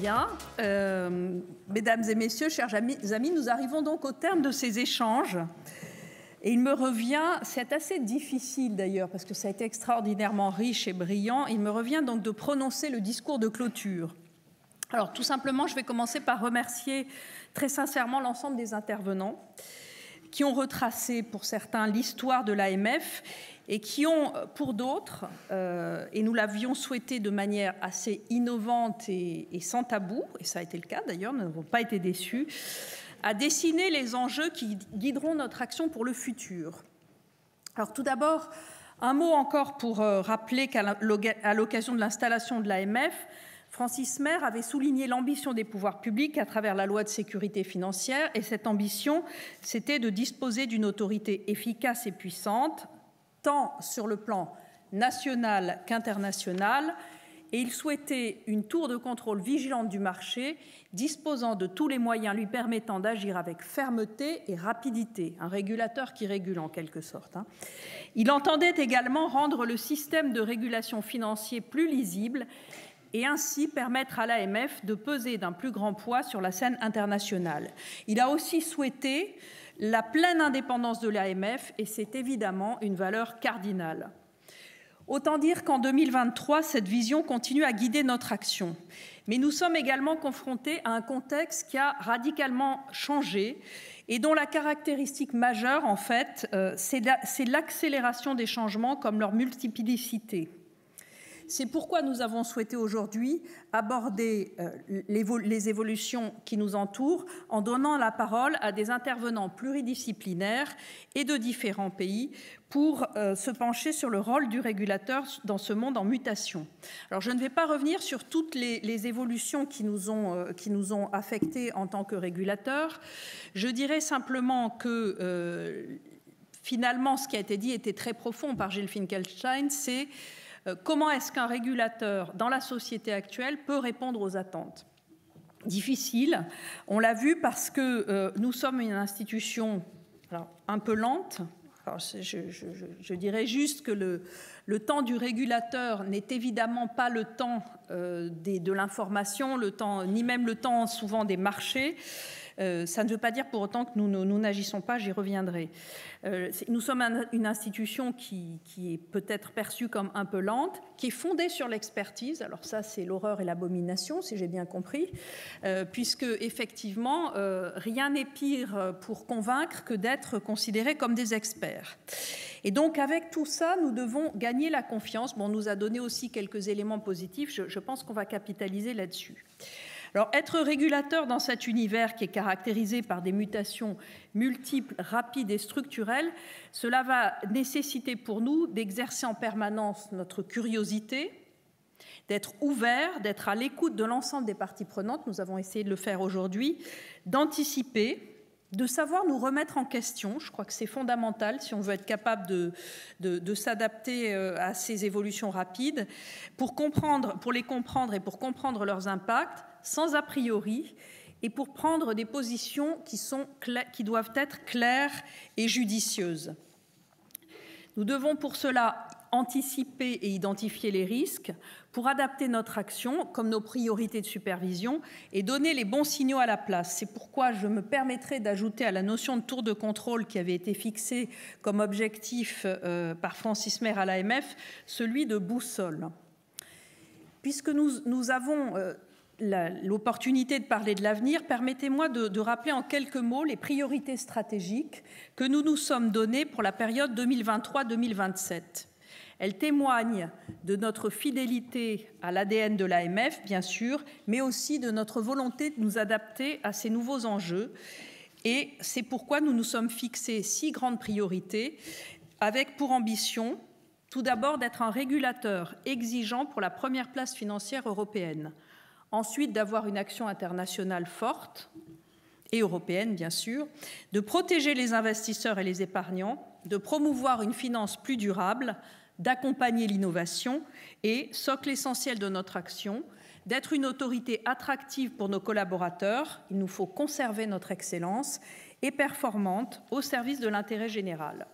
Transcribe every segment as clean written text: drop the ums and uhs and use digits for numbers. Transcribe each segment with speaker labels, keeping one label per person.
Speaker 1: Bien, mesdames et messieurs, chers amis, nous arrivons donc au terme de ces échanges. Et il me revient, c'est assez difficile d'ailleurs, parce que ça a été extraordinairement riche et brillant, il me revient donc de prononcer le discours de clôture. Alors tout simplement, je vais commencer par remercier très sincèrement l'ensemble des intervenants qui ont retracé pour certains l'histoire de l'AMF et qui ont pour d'autres, et nous l'avions souhaité de manière assez innovante et sans tabou, et ça a été le cas d'ailleurs, nous n'avons pas été déçus, à dessiner les enjeux qui guideront notre action pour le futur. Alors tout d'abord, un mot encore pour rappeler qu'à l'occasion de l'installation de l'AMF, Francis Mer avait souligné l'ambition des pouvoirs publics à travers la loi de sécurité financière, et cette ambition, c'était de disposer d'une autorité efficace et puissante, tant sur le plan national qu'international, et il souhaitait une tour de contrôle vigilante du marché, disposant de tous les moyens lui permettant d'agir avec fermeté et rapidité, un régulateur qui régule en quelque sorte. Il entendait également rendre le système de régulation financier plus lisible et ainsi permettre à l'AMF de peser d'un plus grand poids sur la scène internationale. Il a aussi souhaité la pleine indépendance de l'AMF, et c'est évidemment une valeur cardinale. Autant dire qu'en 2023, cette vision continue à guider notre action. Mais nous sommes également confrontés à un contexte qui a radicalement changé et dont la caractéristique majeure, en fait, c'est l'accélération des changements comme leur multiplicité. C'est pourquoi nous avons souhaité aujourd'hui aborder les évolutions qui nous entourent en donnant la parole à des intervenants pluridisciplinaires et de différents pays pour se pencher sur le rôle du régulateur dans ce monde en mutation. Alors je ne vais pas revenir sur toutes les évolutions qui nous ont affectés en tant que régulateurs. Je dirais simplement que finalement ce qui a été dit était très profond par Gilles Finkelstein, c'est comment est-ce qu'un régulateur dans la société actuelle peut répondre aux attentes? Difficile, on l'a vu parce que nous sommes une institution un peu lente. Alors, je dirais juste que le temps du régulateur n'est évidemment pas le temps de l'information, ni même le temps souvent des marchés. Ça ne veut pas dire pour autant que nous n'agissons pas, j'y reviendrai. Nous sommes une institution qui est peut-être perçue comme un peu lente, qui est fondée sur l'expertise. Alors ça, c'est l'horreur et l'abomination, si j'ai bien compris, puisque effectivement, rien n'est pire pour convaincre que d'être considérés comme des experts. Et donc, avec tout ça, nous devons gagner la confiance. Bon, on nous a donné aussi quelques éléments positifs. Je pense qu'on va capitaliser là-dessus. Alors, être régulateur dans cet univers qui est caractérisé par des mutations multiples, rapides et structurelles, cela va nécessiter pour nous d'exercer en permanence notre curiosité, d'être ouvert, d'être à l'écoute de l'ensemble des parties prenantes, nous avons essayé de le faire aujourd'hui, d'anticiper, de savoir nous remettre en question. Je crois que c'est fondamental si on veut être capable de s'adapter à ces évolutions rapides, pour les comprendre et pour comprendre leurs impacts, sans a priori, et pour prendre des positions qui doivent être claires et judicieuses. Nous devons pour cela anticiper et identifier les risques pour adapter notre action comme nos priorités de supervision et donner les bons signaux à la place. C'est pourquoi je me permettrai d'ajouter à la notion de tour de contrôle qui avait été fixée comme objectif par Francis Mer à l'AMF, celui de boussole. Puisque nous avons l'opportunité de parler de l'avenir, permettez-moi de rappeler en quelques mots les priorités stratégiques que nous nous sommes données pour la période 2023-2027. Elles témoignent de notre fidélité à l'ADN de l'AMF, bien sûr, mais aussi de notre volonté de nous adapter à ces nouveaux enjeux. Et c'est pourquoi nous nous sommes fixés 6 grandes priorités, avec pour ambition, tout d'abord, d'être un régulateur exigeant pour la première place financière européenne. Ensuite, d'avoir une action internationale forte, et européenne, bien sûr, de protéger les investisseurs et les épargnants, de promouvoir une finance plus durable, d'accompagner l'innovation et, socle essentiel de notre action, d'être une autorité attractive pour nos collaborateurs. Il nous faut conserver notre excellence et performante au service de l'intérêt général.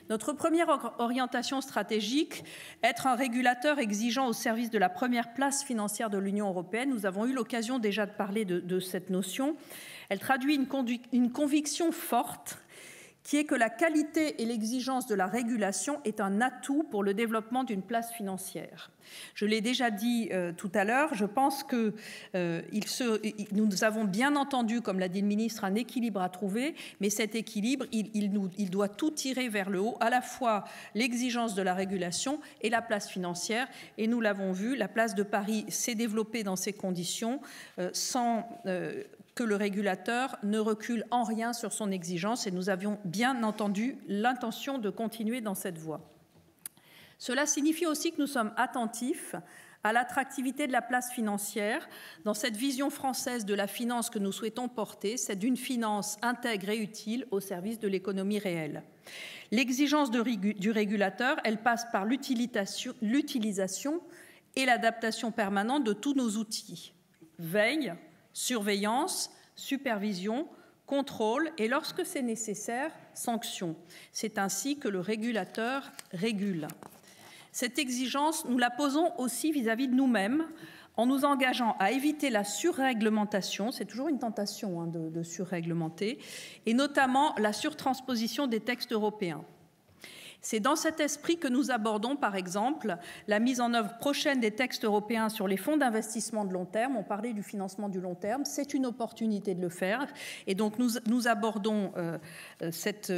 Speaker 1: Notre première orientation stratégique, être un régulateur exigeant au service de la première place financière de l'Union européenne. Nous avons eu l'occasion déjà de parler de cette notion. Elle traduit une conviction forte qui est que la qualité et l'exigence de la régulation est un atout pour le développement d'une place financière. Je l'ai déjà dit tout à l'heure, je pense que nous avons bien entendu, comme l'a dit le ministre, un équilibre à trouver, mais cet équilibre, il doit tout tirer vers le haut, à la fois l'exigence de la régulation et la place financière. Et nous l'avons vu, la place de Paris s'est développée dans ces conditions sans que le régulateur ne recule en rien sur son exigence, et nous avions bien entendu l'intention de continuer dans cette voie. Cela signifie aussi que nous sommes attentifs à l'attractivité de la place financière dans cette vision française de la finance que nous souhaitons porter, c'est d'une finance intègre et utile au service de l'économie réelle. L'exigence du régulateur, elle passe par l'utilisation et l'adaptation permanente de tous nos outils. Veille, surveillance, supervision, contrôle et, lorsque c'est nécessaire, sanction. C'est ainsi que le régulateur régule. Cette exigence, nous la posons aussi vis-à-vis de nous-mêmes en nous engageant à éviter la surréglementation, c'est toujours une tentation de surréglementer, et notamment la surtransposition des textes européens. C'est dans cet esprit que nous abordons, par exemple, la mise en œuvre prochaine des textes européens sur les fonds d'investissement de long terme. On parlait du financement du long terme, c'est une opportunité de le faire. Et donc nous abordons cette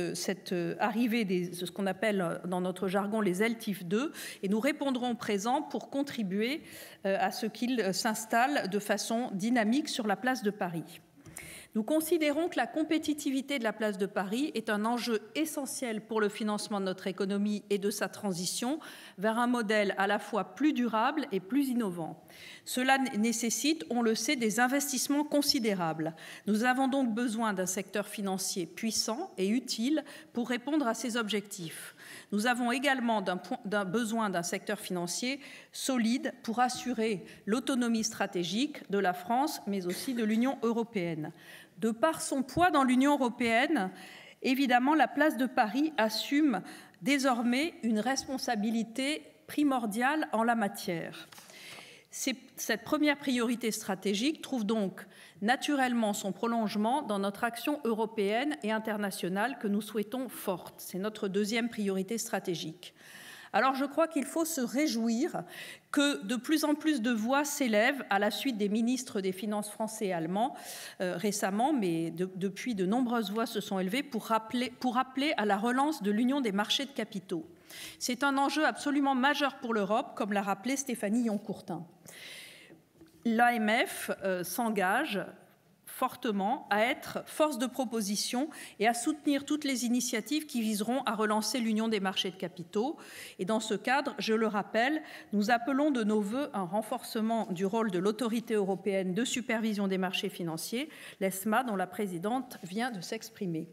Speaker 1: arrivée de ce qu'on appelle dans notre jargon les LTIF 2, et nous répondrons présent pour contribuer à ce qu'ils s'installent de façon dynamique sur la place de Paris. Nous considérons que la compétitivité de la place de Paris est un enjeu essentiel pour le financement de notre économie et de sa transition vers un modèle à la fois plus durable et plus innovant. Cela nécessite, on le sait, des investissements considérables. Nous avons donc besoin d'un secteur financier puissant et utile pour répondre à ces objectifs. Nous avons également besoin d'un secteur financier solide pour assurer l'autonomie stratégique de la France, mais aussi de l'Union européenne. De par son poids dans l'Union européenne, évidemment, la place de Paris assume désormais une responsabilité primordiale en la matière. Cette première priorité stratégique trouve donc naturellement son prolongement dans notre action européenne et internationale que nous souhaitons forte. C'est notre deuxième priorité stratégique. Alors je crois qu'il faut se réjouir que de plus en plus de voix s'élèvent à la suite des ministres des Finances français et allemands récemment, mais depuis de nombreuses voix se sont élevées pour appeler à la relance de l'union des marchés de capitaux. C'est un enjeu absolument majeur pour l'Europe, comme l'a rappelé Stéphanie Yoncourtin. L'AMF s'engage fortement à être force de proposition et à soutenir toutes les initiatives qui viseront à relancer l'union des marchés de capitaux. Et dans ce cadre, je le rappelle, nous appelons de nos vœux un renforcement du rôle de l'autorité européenne de supervision des marchés financiers, l'ESMA, dont la présidente vient de s'exprimer.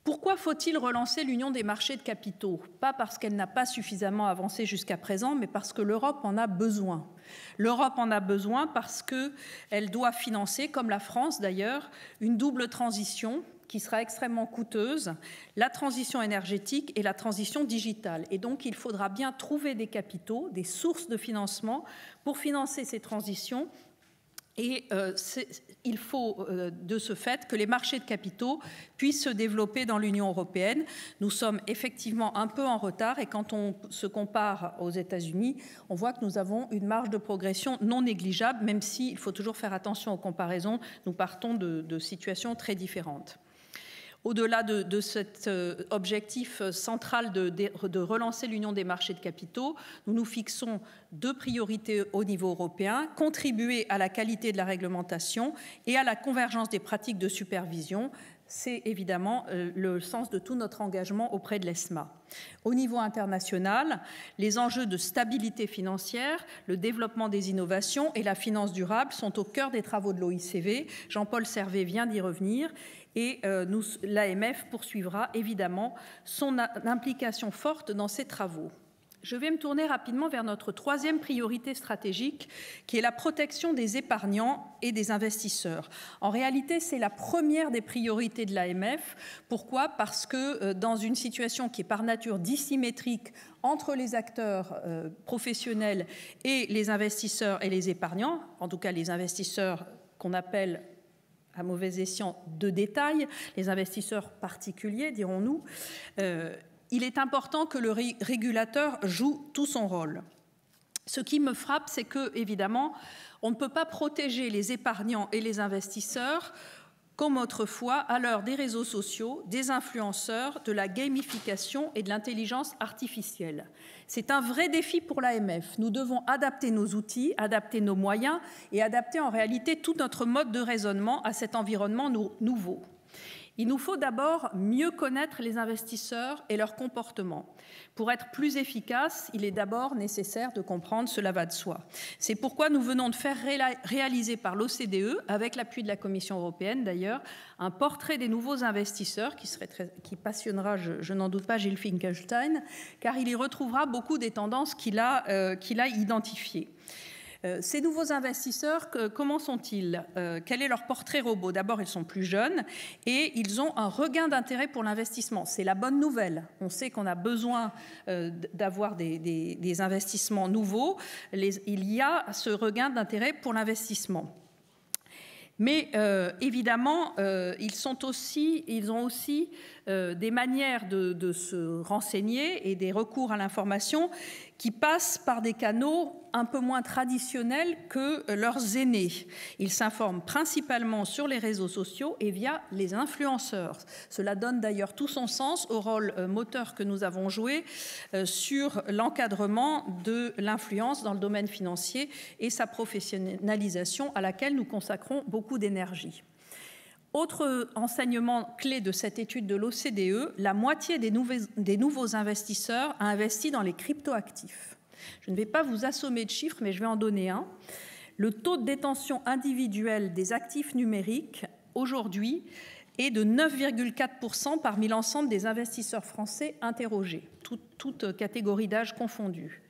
Speaker 1: Pourquoi faut-il relancer l'union des marchés de capitaux? Pas parce qu'elle n'a pas suffisamment avancé jusqu'à présent, mais parce que l'Europe en a besoin. L'Europe en a besoin parce qu'elle doit financer, comme la France d'ailleurs, une double transition qui sera extrêmement coûteuse, la transition énergétique et la transition digitale. Et donc, il faudra bien trouver des capitaux, des sources de financement pour financer ces transitions. Et il faut de ce fait que les marchés de capitaux puissent se développer dans l'Union européenne. Nous sommes effectivement un peu en retard et quand on se compare aux États-Unis, on voit que nous avons une marge de progression non négligeable, même s'il faut toujours faire attention aux comparaisons. Nous partons de situations très différentes. Au-delà de cet objectif central de relancer l'union des marchés de capitaux, nous nous fixons deux priorités au niveau européen, contribuer à la qualité de la réglementation et à la convergence des pratiques de supervision. C'est évidemment le sens de tout notre engagement auprès de l'ESMA. Au niveau international, les enjeux de stabilité financière, le développement des innovations et la finance durable sont au cœur des travaux de l'OICV. Jean-Paul Servet vient d'y revenir. Et l'AMF poursuivra évidemment son implication forte dans ces travaux. Je vais me tourner rapidement vers notre troisième priorité stratégique, qui est la protection des épargnants et des investisseurs. En réalité, c'est la première des priorités de l'AMF. Pourquoi ? Parce que dans une situation qui est par nature dissymétrique entre les acteurs professionnels et les investisseurs et les épargnants, en tout cas les investisseurs qu'on appelle à mauvais escient de détail, les investisseurs particuliers, dirons-nous, il est important que le régulateur joue tout son rôle. Ce qui me frappe, c'est que, évidemment, on ne peut pas protéger les épargnants et les investisseurs comme autrefois à l'heure des réseaux sociaux, des influenceurs, de la gamification et de l'intelligence artificielle. C'est un vrai défi pour l'AMF. Nous devons adapter nos outils, adapter nos moyens et adapter en réalité tout notre mode de raisonnement à cet environnement nouveau. Il nous faut d'abord mieux connaître les investisseurs et leur comportement. Pour être plus efficace, il est d'abord nécessaire de comprendre, cela va de soi. C'est pourquoi nous venons de faire réaliser par l'OCDE, avec l'appui de la Commission européenne d'ailleurs, un portrait des nouveaux investisseurs qui passionnera, je n'en doute pas, Gilles Finkelstein, car il y retrouvera beaucoup des tendances qu'il a identifiées. Ces nouveaux investisseurs, comment sont-ils ? Quel est leur portrait robot ? D'abord, ils sont plus jeunes et ils ont un regain d'intérêt pour l'investissement. C'est la bonne nouvelle. On sait qu'on a besoin d'avoir des investissements nouveaux. Il y a ce regain d'intérêt pour l'investissement. Mais évidemment, ils ont aussi des manières de se renseigner et des recours à l'information qui passent par des canaux un peu moins traditionnels que leurs aînés. Ils s'informent principalement sur les réseaux sociaux et via les influenceurs. Cela donne d'ailleurs tout son sens au rôle moteur que nous avons joué sur l'encadrement de l'influence dans le domaine financier et sa professionnalisation à laquelle nous consacrons beaucoup d'énergie. Autre enseignement clé de cette étude de l'OCDE, la moitié des nouveaux investisseurs a investi dans les cryptoactifs. Je ne vais pas vous assommer de chiffres, mais je vais en donner un. Le taux de détention individuelle des actifs numériques, aujourd'hui, est de 9,4% parmi l'ensemble des investisseurs français interrogés, toutes catégories d'âge confondues.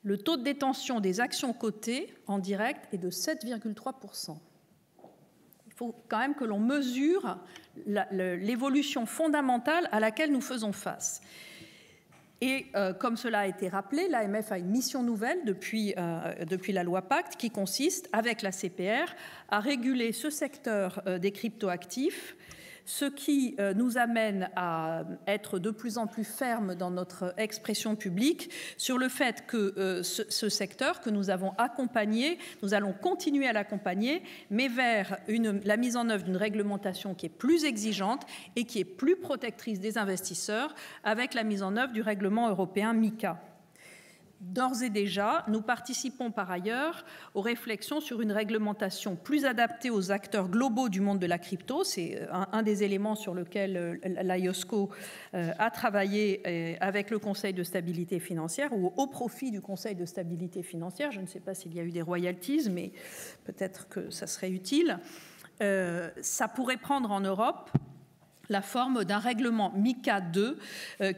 Speaker 1: Le taux de détention des actions cotées en direct est de 7,3%. Il faut quand même que l'on mesure l'évolution fondamentale à laquelle nous faisons face. Et comme cela a été rappelé, l'AMF a une mission nouvelle depuis la loi Pacte qui consiste, avec la CPR, à réguler ce secteur des cryptoactifs, ce qui nous amène à être de plus en plus ferme dans notre expression publique sur le fait que ce secteur que nous avons accompagné, nous allons continuer à l'accompagner, mais vers la mise en œuvre d'une réglementation qui est plus exigeante et qui est plus protectrice des investisseurs avec la mise en œuvre du règlement européen MiCA. D'ores et déjà, nous participons par ailleurs aux réflexions sur une réglementation plus adaptée aux acteurs globaux du monde de la crypto. C'est un des éléments sur lequel l'IOSCO a travaillé avec le Conseil de stabilité financière ou au profit du Conseil de stabilité financière. Je ne sais pas s'il y a eu des royalties, mais peut-être que ça serait utile. Ça pourrait prendre en Europe la forme d'un règlement MiCA 2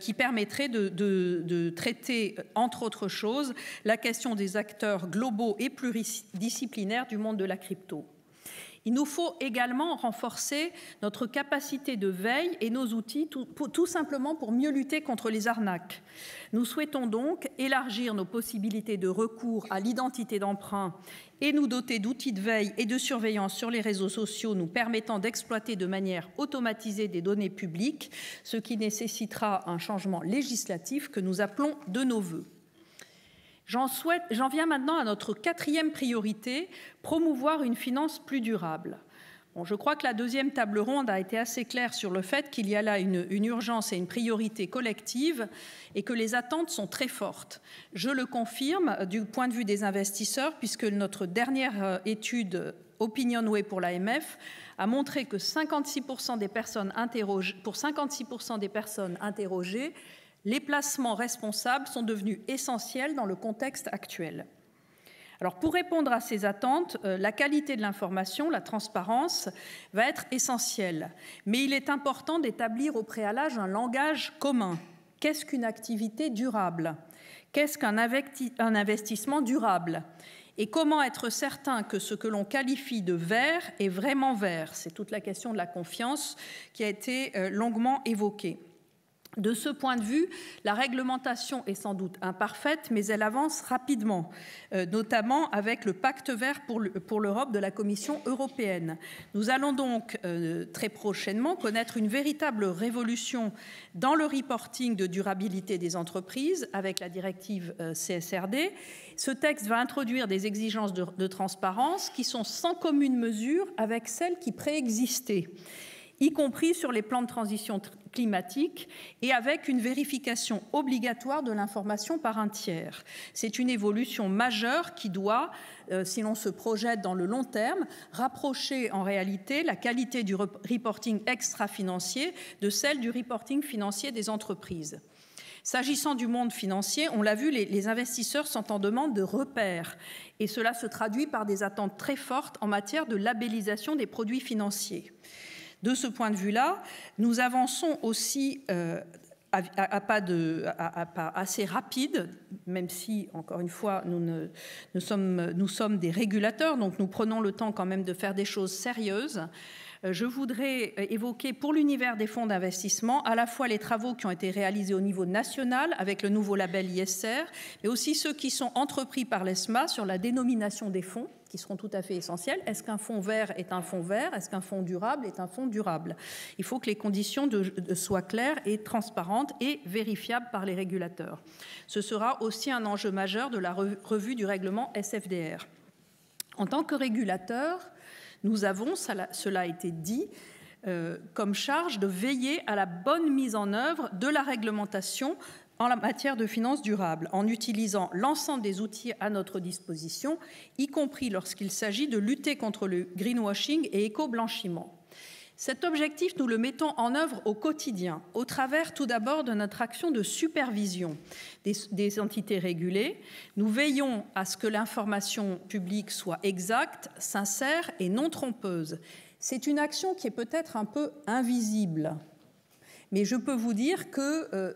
Speaker 1: qui permettrait de traiter, entre autres choses, la question des acteurs globaux et pluridisciplinaires du monde de la crypto. Il nous faut également renforcer notre capacité de veille et nos outils, tout simplement pour mieux lutter contre les arnaques. Nous souhaitons donc élargir nos possibilités de recours à l'identité d'emprunt et nous doter d'outils de veille et de surveillance sur les réseaux sociaux nous permettant d'exploiter de manière automatisée des données publiques, ce qui nécessitera un changement législatif que nous appelons de nos vœux. J'en viens maintenant à notre quatrième priorité, promouvoir une finance plus durable. Bon, je crois que la deuxième table ronde a été assez claire sur le fait qu'il y a là une urgence et une priorité collective et que les attentes sont très fortes. Je le confirme du point de vue des investisseurs puisque notre dernière étude Opinionway pour l'AMF a montré que 56% des personnes interrogées, pour 56% des personnes interrogées, les placements responsables sont devenus essentiels dans le contexte actuel. Alors, pour répondre à ces attentes, la qualité de l'information, la transparence, va être essentielle. Mais il est important d'établir au préalable un langage commun. Qu'est-ce qu'une activité durable ? Qu'est-ce qu'un investissement durable? Et comment être certain que ce que l'on qualifie de vert est vraiment vert? C'est toute la question de la confiance qui a été longuement évoquée. De ce point de vue, la réglementation est sans doute imparfaite, mais elle avance rapidement, notamment avec le pacte vert pour l'Europe de la Commission européenne. Nous allons donc très prochainement connaître une véritable révolution dans le reporting de durabilité des entreprises avec la directive CSRD. Ce texte va introduire des exigences de transparence qui sont sans commune mesure avec celles qui préexistaient, y compris sur les plans de transition climatique et avec une vérification obligatoire de l'information par un tiers. C'est une évolution majeure qui doit, si l'on se projette dans le long terme, rapprocher en réalité la qualité du reporting extra-financier de celle du reporting financier des entreprises. S'agissant du monde financier, on l'a vu, les investisseurs sont en demande de repères et cela se traduit par des attentes très fortes en matière de labellisation des produits financiers. De ce point de vue-là, nous avançons aussi à pas assez rapide, même si, encore une fois, nous sommes des régulateurs, donc nous prenons le temps quand même de faire des choses sérieuses. Je voudrais évoquer pour l'univers des fonds d'investissement à la fois les travaux qui ont été réalisés au niveau national avec le nouveau label ISR, mais aussi ceux qui sont entrepris par l'ESMA sur la dénomination des fonds, qui seront tout à fait essentiels. Est-ce qu'un fonds vert est un fonds vert? Est-ce qu'un fonds durable est un fonds durable? Il faut que les conditions soient claires et transparentes et vérifiables par les régulateurs. Ce sera aussi un enjeu majeur de la revue du règlement SFDR. En tant que régulateur, nous avons, cela a été dit, comme charge de veiller à la bonne mise en œuvre de la réglementation en la matière de finances durables, en utilisant l'ensemble des outils à notre disposition, y compris lorsqu'il s'agit de lutter contre le greenwashing et éco-blanchiment. Cet objectif, nous le mettons en œuvre au quotidien, au travers tout d'abord de notre action de supervision des entités régulées. Nous veillons à ce que l'information publique soit exacte, sincère et non trompeuse. C'est une action qui est peut-être un peu invisible, mais je peux vous dire que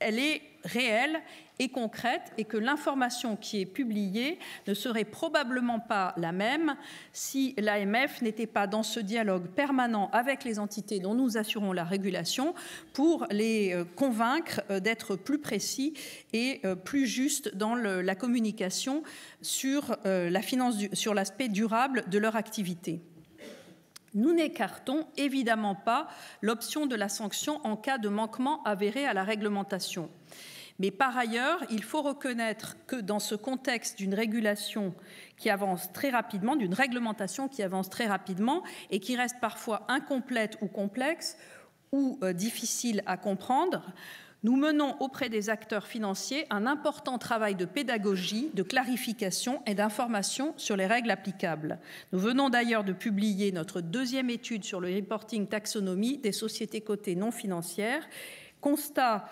Speaker 1: elle est réelle et concrète et que l'information qui est publiée ne serait probablement pas la même si l'AMF n'était pas dans ce dialogue permanent avec les entités dont nous assurons la régulation pour les convaincre d'être plus précis et plus justes dans la communication sur sur l'aspect durable de leur activité. Nous n'écartons évidemment pas l'option de la sanction en cas de manquement avéré à la réglementation. Mais par ailleurs, il faut reconnaître que dans ce contexte d'une régulation qui avance très rapidement, d'une réglementation qui avance très rapidement et qui reste parfois incomplète ou complexe ou difficile à comprendre, nous menons auprès des acteurs financiers un important travail de pédagogie, de clarification et d'information sur les règles applicables. Nous venons d'ailleurs de publier notre deuxième étude sur le reporting taxonomie des sociétés cotées non financières, constats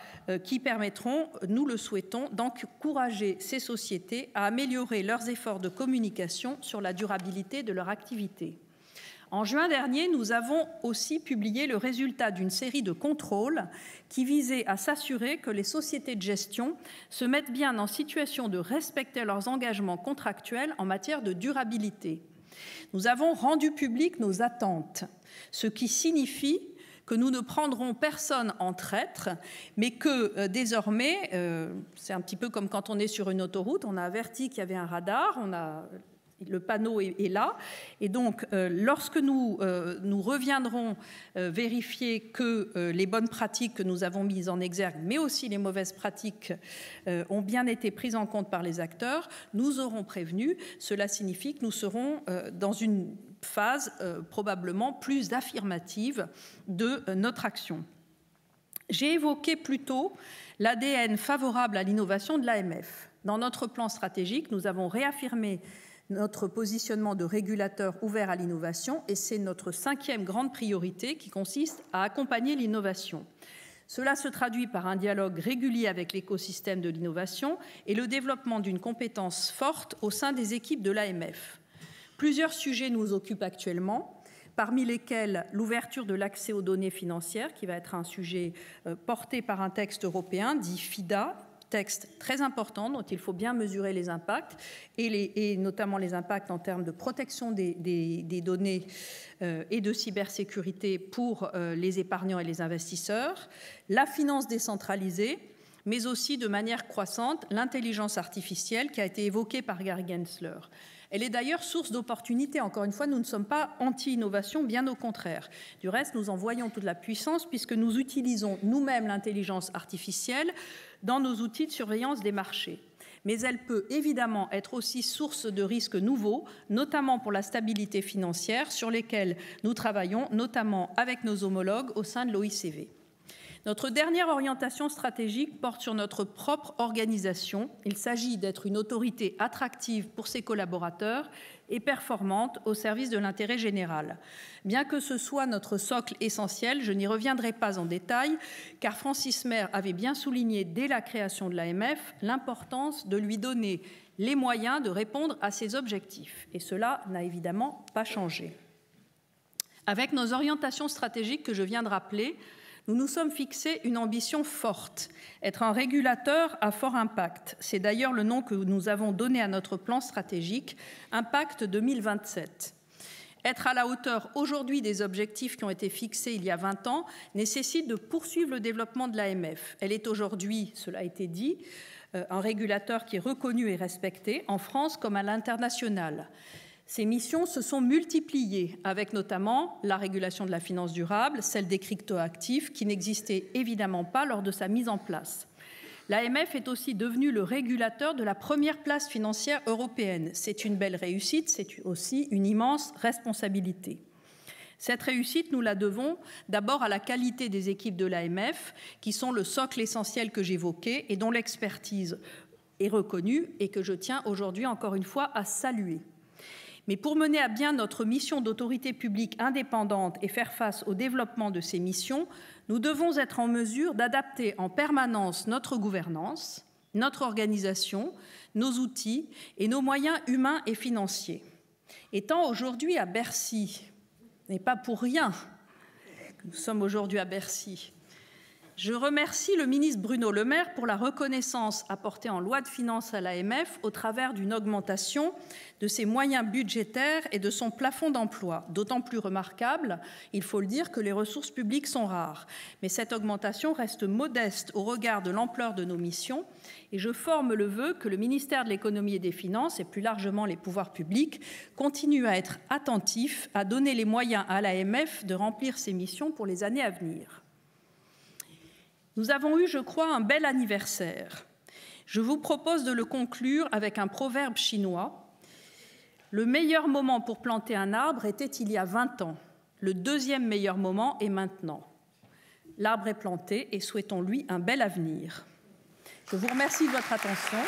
Speaker 1: qui permettront, nous le souhaitons, d'encourager ces sociétés à améliorer leurs efforts de communication sur la durabilité de leur activité. En juin dernier, nous avons aussi publié le résultat d'une série de contrôles qui visait à s'assurer que les sociétés de gestion se mettent bien en situation de respecter leurs engagements contractuels en matière de durabilité. Nous avons rendu publiques nos attentes, ce qui signifie que nous ne prendrons personne en traître, mais que désormais, c'est un petit peu comme quand on est sur une autoroute, on a averti qu'il y avait un radar, le panneau est là, et donc lorsque nous reviendrons vérifier que les bonnes pratiques que nous avons mises en exergue, mais aussi les mauvaises pratiques ont bien été prises en compte par les acteurs, nous aurons prévenu. Cela signifie que nous serons dans une phase probablement plus affirmative de notre action. J'ai évoqué plus tôt l'ADN favorable à l'innovation de l'AMF. Dans notre plan stratégique, nous avons réaffirmé notre positionnement de régulateur ouvert à l'innovation et c'est notre 5e grande priorité qui consiste à accompagner l'innovation. Cela se traduit par un dialogue régulier avec l'écosystème de l'innovation et le développement d'une compétence forte au sein des équipes de l'AMF. Plusieurs sujets nous occupent actuellement, parmi lesquels l'ouverture de l'accès aux données financières, qui va être un sujet porté par un texte européen dit FIDA, texte très important dont il faut bien mesurer les impacts et notamment les impacts en termes de protection des données et de cybersécurité pour les épargnants et les investisseurs, la finance décentralisée, mais aussi de manière croissante l'intelligence artificielle qui a été évoquée par Gary Gensler. Elle est d'ailleurs source d'opportunités. Encore une fois, nous ne sommes pas anti-innovation, bien au contraire. Du reste, nous en voyons toute la puissance puisque nous utilisons nous-mêmes l'intelligence artificielle dans nos outils de surveillance des marchés. Mais elle peut évidemment être aussi source de risques nouveaux, notamment pour la stabilité financière, sur lesquels nous travaillons, notamment avec nos homologues au sein de l'OICV. Notre dernière orientation stratégique porte sur notre propre organisation. Il s'agit d'être une autorité attractive pour ses collaborateurs et performante au service de l'intérêt général. Bien que ce soit notre socle essentiel, je n'y reviendrai pas en détail, car Francis Maire avait bien souligné dès la création de l'AMF l'importance de lui donner les moyens de répondre à ses objectifs. Et cela n'a évidemment pas changé. Avec nos orientations stratégiques que je viens de rappeler, nous nous sommes fixés une ambition forte, être un régulateur à fort impact. C'est d'ailleurs le nom que nous avons donné à notre plan stratégique, Impact 2027. Être à la hauteur aujourd'hui des objectifs qui ont été fixés il y a 20 ans nécessite de poursuivre le développement de l'AMF. Elle est aujourd'hui, cela a été dit, un régulateur qui est reconnu et respecté en France comme à l'international. Ces missions se sont multipliées, avec notamment la régulation de la finance durable, celle des cryptoactifs, qui n'existait évidemment pas lors de sa mise en place. L'AMF est aussi devenue le régulateur de la première place financière européenne. C'est une belle réussite, c'est aussi une immense responsabilité. Cette réussite, nous la devons d'abord à la qualité des équipes de l'AMF, qui sont le socle essentiel que j'évoquais et dont l'expertise est reconnue et que je tiens aujourd'hui encore une fois à saluer. Mais pour mener à bien notre mission d'autorité publique indépendante et faire face au développement de ces missions, nous devons être en mesure d'adapter en permanence notre gouvernance, notre organisation, nos outils et nos moyens humains et financiers. Étant aujourd'hui à Bercy, ce n'est pas pour rien que nous sommes aujourd'hui à Bercy, je remercie le ministre Bruno Le Maire pour la reconnaissance apportée en loi de finances à l'AMF au travers d'une augmentation de ses moyens budgétaires et de son plafond d'emploi. D'autant plus remarquable, il faut le dire, que les ressources publiques sont rares. Mais cette augmentation reste modeste au regard de l'ampleur de nos missions et je forme le vœu que le ministère de l'Économie et des Finances et plus largement les pouvoirs publics continuent à être attentifs à donner les moyens à l'AMF de remplir ses missions pour les années à venir. Nous avons eu, je crois, un bel anniversaire. Je vous propose de le conclure avec un proverbe chinois. Le meilleur moment pour planter un arbre était il y a 20 ans. Le deuxième meilleur moment est maintenant. L'arbre est planté et souhaitons-lui un bel avenir. Je vous remercie de votre attention.